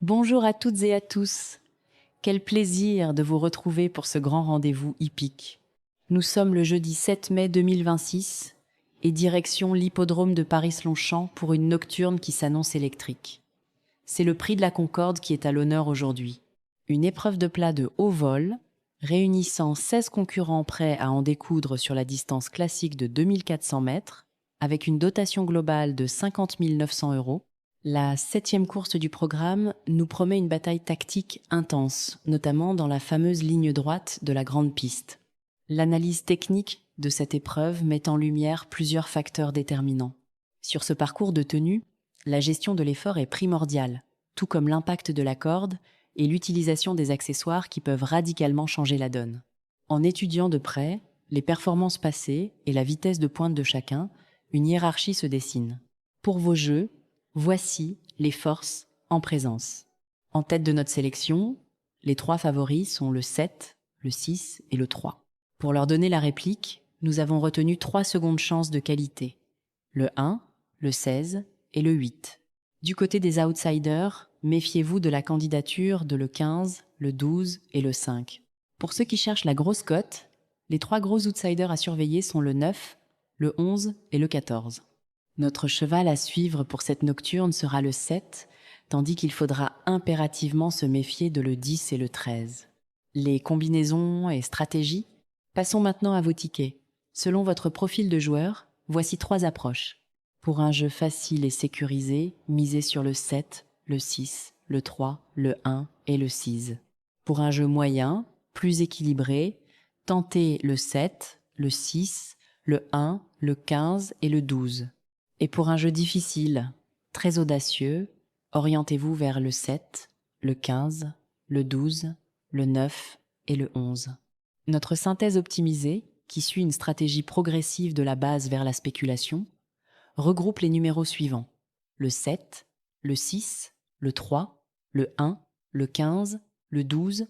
Bonjour à toutes et à tous. Quel plaisir de vous retrouver pour ce grand rendez-vous hippique. Nous sommes le jeudi 7 mai 2026 et direction l'hippodrome de Paris-Longchamp pour une nocturne qui s'annonce électrique. C'est le prix de la Concorde qui est à l'honneur aujourd'hui. Une épreuve de plat de haut vol, réunissant 16 concurrents prêts à en découdre sur la distance classique de 2400 mètres, avec une dotation globale de 50 900 €. La 7e course du programme nous promet une bataille tactique intense, notamment dans la fameuse ligne droite de la grande piste. L'analyse technique de cette épreuve met en lumière plusieurs facteurs déterminants. Sur ce parcours de tenue, la gestion de l'effort est primordiale, tout comme l'impact de la corde et l'utilisation des accessoires qui peuvent radicalement changer la donne. En étudiant de près les performances passées et la vitesse de pointe de chacun, une hiérarchie se dessine. Pour vos jeux, voici les forces en présence. En tête de notre sélection, les 3 favoris sont le 7, le 6 et le 3. Pour leur donner la réplique, nous avons retenu 3 secondes chances de qualité. Le 1, le 16 et le 8. Du côté des outsiders, méfiez-vous de la candidature de le 15, le 12 et le 5. Pour ceux qui cherchent la grosse cote, les 3 gros outsiders à surveiller sont le 9, le 11 et le 14. Notre cheval à suivre pour cette nocturne sera le 7, tandis qu'il faudra impérativement se méfier de le 10 et le 13. Les combinaisons et stratégies? Passons maintenant à vos tickets. Selon votre profil de joueur, voici 3 approches. Pour un jeu facile et sécurisé, misez sur le 7, le 6, le 3, le 1 et le 6. Pour un jeu moyen, plus équilibré, tentez le 7, le 6, le 1, le 15 et le 12. Et pour un jeu difficile, très audacieux, orientez-vous vers le 7, le 15, le 12, le 9 et le 11. Notre synthèse optimisée, qui suit une stratégie progressive de la base vers la spéculation, regroupe les numéros suivants: le 7, le 6, le 3, le 1, le 15, le 12,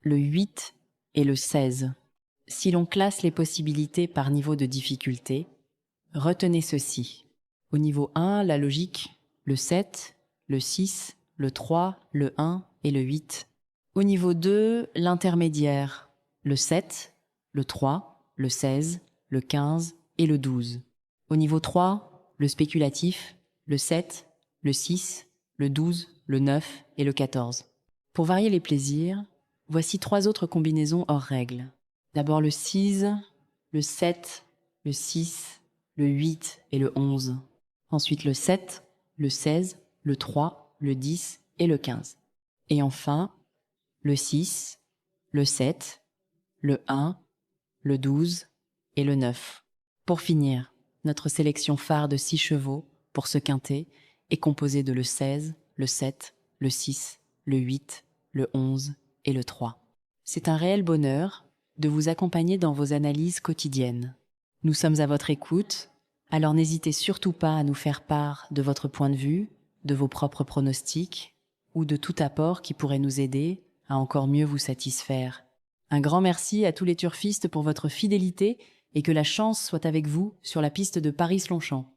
le 8 et le 16. Si l'on classe les possibilités par niveau de difficulté, retenez ceci. Au niveau 1, la logique, le 7, le 6, le 3, le 1 et le 8. Au niveau 2, l'intermédiaire, le 7, le 3, le 16, le 15 et le 12. Au niveau 3, le spéculatif, le 7, le 6, le 12, le 9 et le 14. Pour varier les plaisirs, voici 3 autres combinaisons hors règle. D'abord le 6, le 7, le 6, le 8 et le 11. Ensuite le 7, le 16, le 3, le 10 et le 15. Et enfin, le 6, le 7, le 1, le 12 et le 9. Pour finir, notre sélection phare de 6 chevaux pour ce quintet est composée de le 16, le 7, le 6, le 8, le 11 et le 3. C'est un réel bonheur de vous accompagner dans vos analyses quotidiennes. Nous sommes à votre écoute, alors n'hésitez surtout pas à nous faire part de votre point de vue, de vos propres pronostics ou de tout apport qui pourrait nous aider à encore mieux vous satisfaire. Un grand merci à tous les turfistes pour votre fidélité et que la chance soit avec vous sur la piste de Paris-Longchamp.